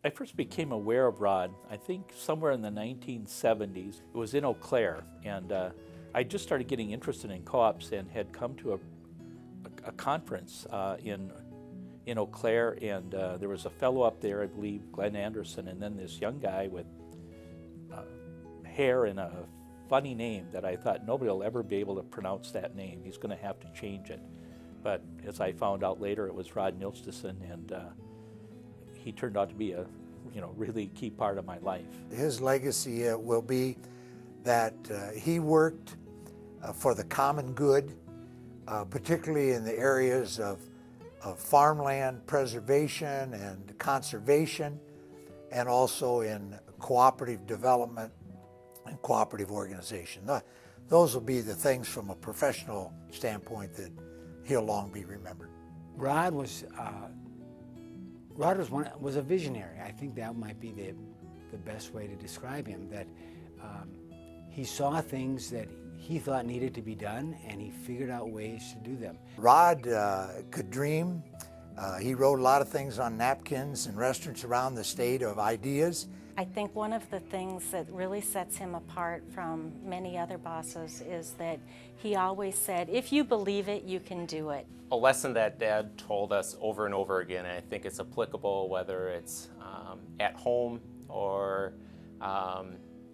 I first became aware of Rod, I think somewhere in the 1970s. It was in Eau Claire, and I just started getting interested in co-ops and had come to a conference in Eau Claire, and there was a fellow up there, I believe, Glenn Anderson, and then this young guy with hair and a funny name that I thought nobody will ever be able to pronounce that name. He's going to have to change it. But as I found out later, it was Rod Nilsestuen, and he turned out to be a really key part of my life. His legacy will be that he worked for the common good, particularly in the areas of farmland preservation and conservation, and also in cooperative development and cooperative organization. Those will be the things from a professional standpoint that he'll long be remembered. Rod was a visionary. I think that might be the best way to describe him, that he saw things that he thought needed to be done, and he figured out ways to do them. Rod could dream. He wrote a lot of things on napkins in restaurants around the state of ideas. I think one of the things that really sets him apart from many other bosses is that he always said, if you believe it, you can do it. A lesson that Dad told us over and over again, and I think it's applicable whether it's at home or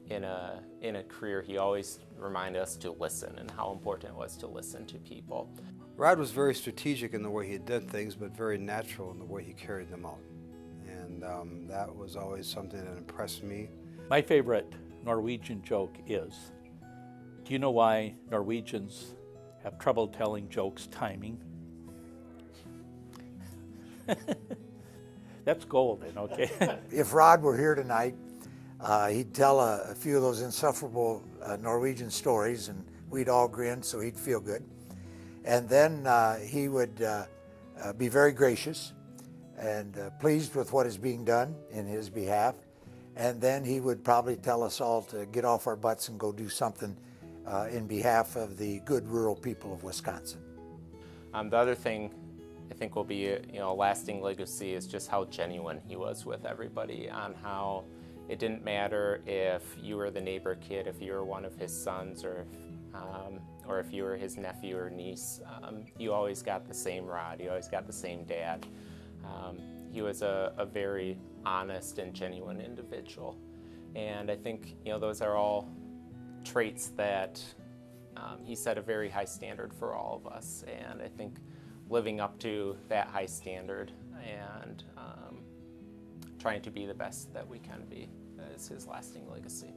in a career, he always reminded us to listen and how important it was to listen to people. Rod was very strategic in the way he did things, but very natural in the way he carried them out. And that was always something that impressed me. My favorite Norwegian joke is, do you know why Norwegians have trouble telling jokes timing? That's golden, okay? If Rod were here tonight, he'd tell a few of those insufferable Norwegian stories, and we'd all grin, so he'd feel good. And then he would be very gracious and pleased with what is being done in his behalf. And then he would probably tell us all to get off our butts and go do something in behalf of the good rural people of Wisconsin. The other thing I think will be a lasting legacy is just how genuine he was with everybody, on how it didn't matter if you were the neighbor kid, if you were one of his sons, or if you were his nephew or niece. You always got the same Rod, you always got the same dad. He was a very honest and genuine individual. And I think those are all traits that he set a very high standard for all of us. And I think living up to that high standard and trying to be the best that we can be is his lasting legacy.